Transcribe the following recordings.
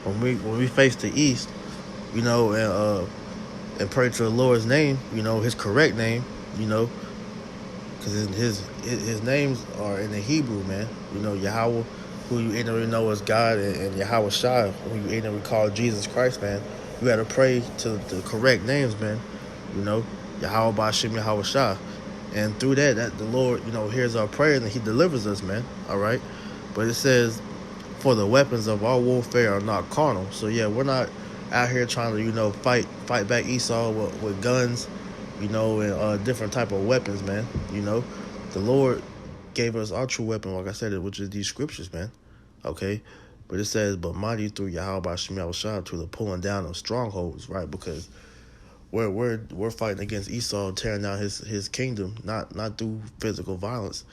when we face the east, and pray to the Lord's name, His correct name, you know, because his names are in the Hebrew, man. Yahweh, who you ignorantly know as God, and Yahweh Shai, who you ignorantly call Jesus Christ, man. You got to pray to the correct names, man. You know, Yahweh Bashim Yahweh Shai, and through that the Lord, hears our prayer and He delivers us, man. All right, but it says, for the weapons of our warfare are not carnal. So yeah, we're not out here trying to fight back Esau with guns, and different type of weapons, man. The Lord gave us our true weapon, like I said, which is these scriptures, man. Okay, but it says, but mighty through Yahweh by Shem Shah to the pulling down of strongholds, right? Because we're fighting against Esau, tearing down his kingdom, not through physical violence,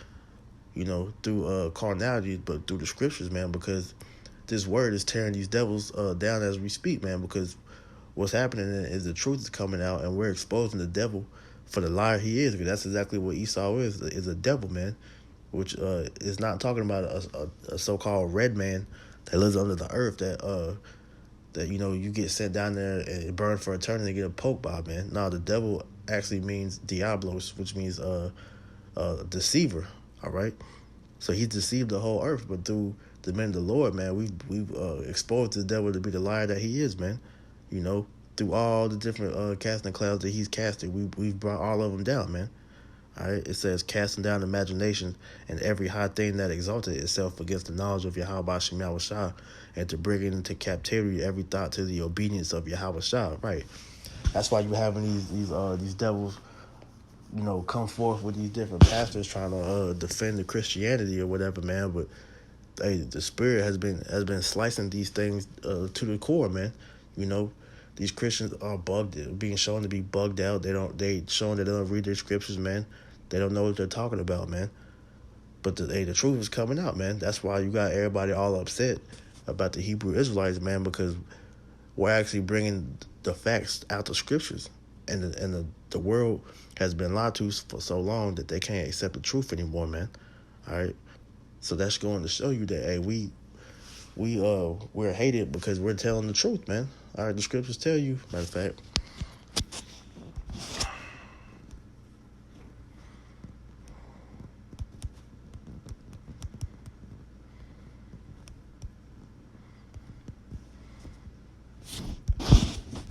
through carnality, but through the scriptures, man. Because this word is tearing these devils down as we speak, man. Because what's happening is the truth is coming out, and we're exposing the devil for the liar he is. Because that's exactly what Esau is a devil, man. Which is not talking about a so-called red man that lives under the earth that you get sent down there and burn for eternity and get poked by, man. No, the devil actually means diablos, which means deceiver. All right, so he deceived the whole earth, but through the men of the Lord, man, we've exposed the devil to be the liar that he is, man. Through all the different casting clouds that he's casted, we've brought all of them down, man. All right, it says casting down imagination and every high thing that exalted itself against the knowledge of Yahweh Shem Yahweh Shah, and to bring it into captivity every thought to the obedience of Yahweh Shah. Right. That's why you having these devils, come forth with these different pastors trying to defend the Christianity or whatever, man. But hey, the spirit has been slicing these things to the core, man. You know, these Christians are being shown to be bugged out. They showing that they don't read their scriptures, man. They don't know what they're talking about, man. But the truth is coming out, man. That's why you got everybody all upset about the Hebrew Israelites, man, because we're actually bringing the facts out the scriptures, and the world has been lied to for so long that they can't accept the truth anymore, man. All right, so that's going to show you that, hey, we're hated because we're telling the truth, man. All right, the scriptures tell you. Matter of fact,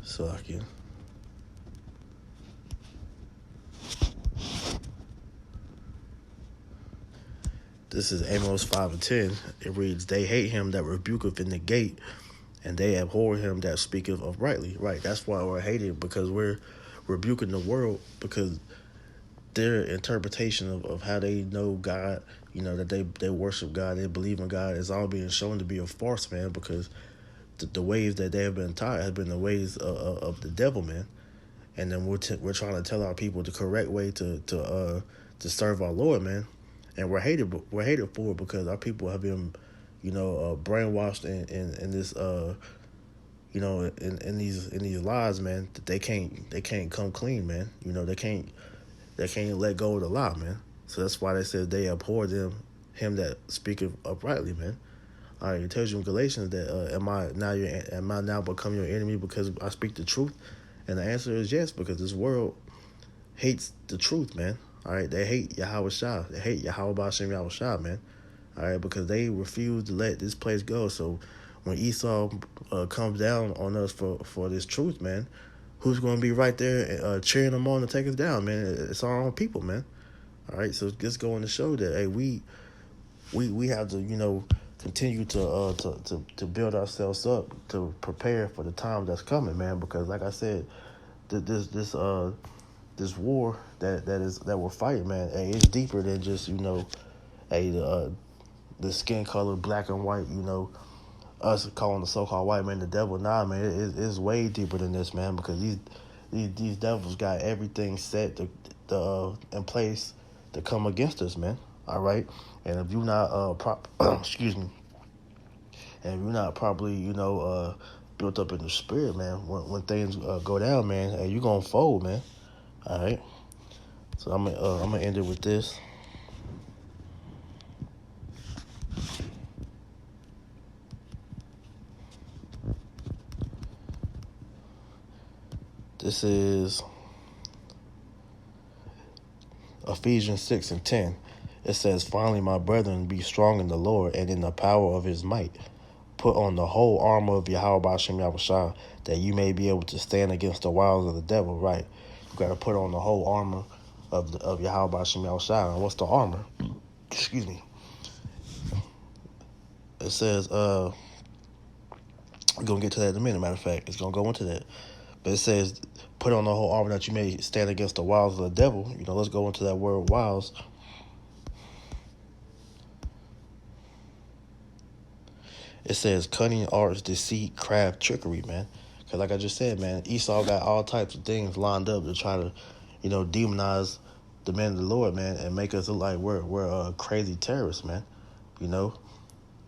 so I can. This is Amos 5:10. It reads, "They hate him that rebuketh in the gate, and they abhor him that speaketh uprightly." Right. That's why we're hated, because we're rebuking the world, because their interpretation of how they know God, that they worship God, they believe in God, is all being shown to be a farce, man. Because the ways that they have been taught have been the ways of the devil, man. And then we're trying to tell our people the correct way to serve our Lord, man. And we're hated for it, because our people have been, brainwashed in this in these lies, man. That they can't come clean, man. They can't let go of the lie, man. So that's why they said they abhor him that speaketh uprightly, man. All right, it tells you in Galatians that am I now become your enemy because I speak the truth? And the answer is yes, because this world hates the truth, man. All right, they hate Yahweh Shah. They hate Yahweh Ba'Shem Yahweh Shah, man. All right, because they refuse to let this place go. So when Esau comes down on us for this truth, man, who's going to be right there cheering them on to take us down, man? It's our own people, man. All right, so it's just going to show that, hey, we have to continue to build ourselves up to prepare for the time that's coming, man. Because like I said, this war that we're fighting, man, hey, it's deeper than just hey, the skin color, black and white, us calling the so-called white man the devil. Nah, man, it's way deeper than this, man. Because these devils got everything set in place to come against us, man. All right, and if you're not excuse me, and if you're not properly built up in the spirit, man, when things go down, man, hey, you're gonna fold, man. All right, so I'm gonna end it with this. This is Ephesians 6:10. It says, "Finally, my brethren, be strong in the Lord and in the power of his might. Put on the whole armor of Yahweh Bashem Yahushua, that you may be able to stand against the wiles of the devil." Right. You got to put on the whole armor of Yahweh Bashem Yahushua. And what's the armor? Excuse me. It says, we're going to get to that in a minute. Matter of fact, it's going to go into that. But it says, put on the whole armor that you may stand against the wiles of the devil. Let's go into that word wiles. It says cunning, arts, deceit, craft, trickery, man. Because like I just said, man, Esau got all types of things lined up to try to, demonize the men of the Lord, man, and make us look like we're crazy terrorists, man. You know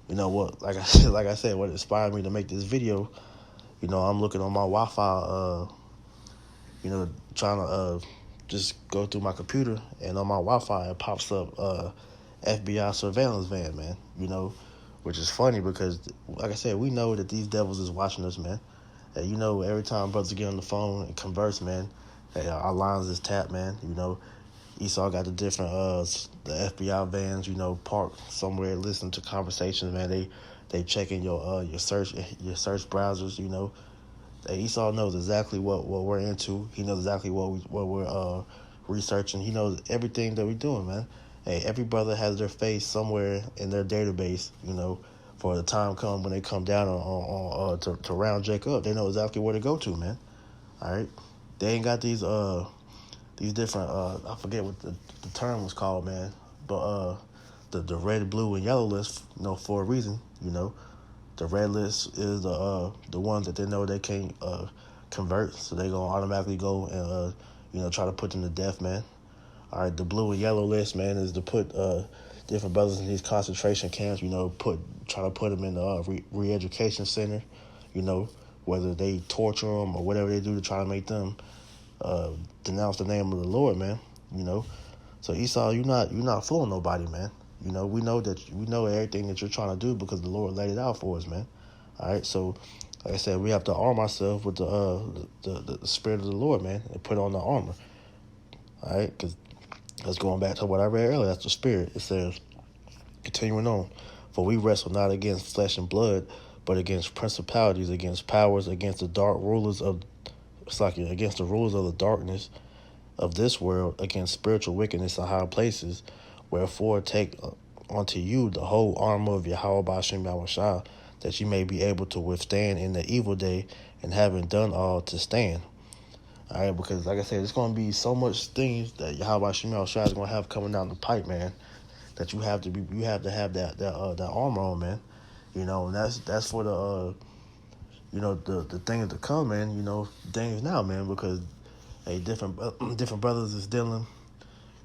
what? Like I said, what inspired me to make this video. I'm looking on my Wi-Fi, trying to just go through my computer, and on my Wi-Fi it pops up FBI surveillance van, man. Which is funny because, like I said, we know that these devils is watching us, man. And, every time brothers get on the phone and converse, man, our lines is tapped, man. Esau got the different the FBI vans, parked somewhere, listening to conversations, man. They checking your search browsers, Esau knows exactly what we're into. He knows exactly what we're researching. He knows everything that we're doing, man. Hey, every brother has their face somewhere in their database, for the time come when they come down to round Jake up. They know exactly where to go to, man. All right, they ain't got these different I forget what the term was called, man, but the red, blue, and yellow list, for a reason. The red list is the ones that they know they can't convert, so they gonna automatically go and try to put them to death, man. All right, the blue and yellow list, man, is to put different brothers in these concentration camps. Try to put them in the re-education center. Whether they torture them or whatever they do to try to make them denounce the name of the Lord, man. So Esau, you're not fooling nobody, man. We know everything that you're trying to do because the Lord laid it out for us, man. All right, so like I said, we have to arm ourselves with the spirit of the Lord, man, and put on the armor. All right, because that's going back to what I read earlier. That's the spirit. It says, continuing on, for we wrestle not against flesh and blood, but against principalities, against powers, against the against the rulers of the darkness of this world, against spiritual wickedness in high places. Wherefore take unto you the whole armor of Yahweh Bashem Yahushua, that you may be able to withstand in the evil day, and having done all to stand. All right, because like I said, it's going to be so much things that Yahweh Bashem Yahushua is going to have coming down the pipe, man, that you have to have that armor on, man. And that's for the the things to come, man. Things now, man, because different brothers is dealing,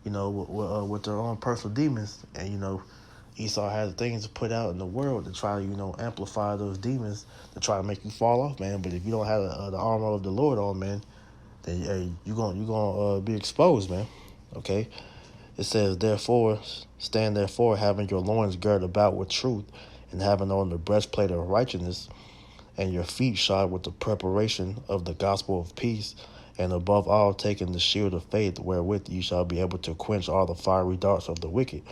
with their own personal demons, and Esau has things to put out in the world to try to amplify those demons to try to make you fall off, man. But if you don't have the armor of the Lord on, man, then you're gonna be exposed, man. Okay. It says, therefore, stand therefore, having your loins girded about with truth, and having on the breastplate of righteousness, and your feet shod with the preparation of the gospel of peace, and above all, taking the shield of faith, wherewith you shall be able to quench all the fiery darts of the wicked,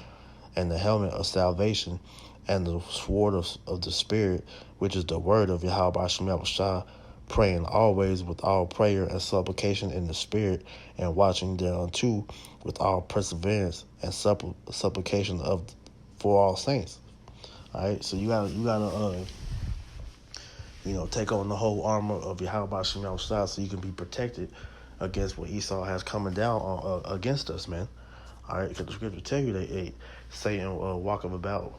and the helmet of salvation, and the sword of the Spirit, which is the word of Yahweh Bashem Yahushua, praying always with all prayer and supplication in the Spirit, and watching thereunto with all perseverance and supplication for all saints. All right, so you gotta take on the whole armor of Yahweh Bashem Yahushua, so you can be protected against what Esau has coming down against us, man. All right, because the scripture tell you that Satan walking about,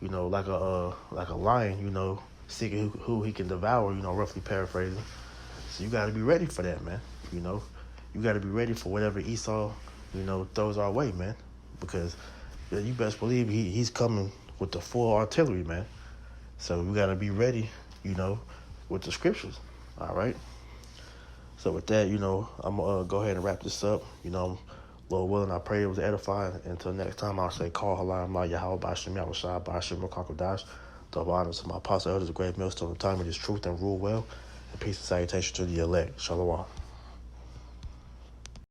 like a lion, seeking who he can devour, roughly paraphrasing. So you got to be ready for that, man. You got to be ready for whatever Esau, throws our way, man. Because you best believe he's coming with the full artillery, man. So we got to be ready, with the scriptures. All right. So with that, I'm going to go ahead and wrap this up. Lord willing, I pray it was edifying. Until next time, I'll say, call halam la Yahweh Bashem Yahushua Bashem Rakakadash. Double honor to my apostle elders, a great millstone of time in his truth and rule well. And peace and salutation to the elect. Shalom.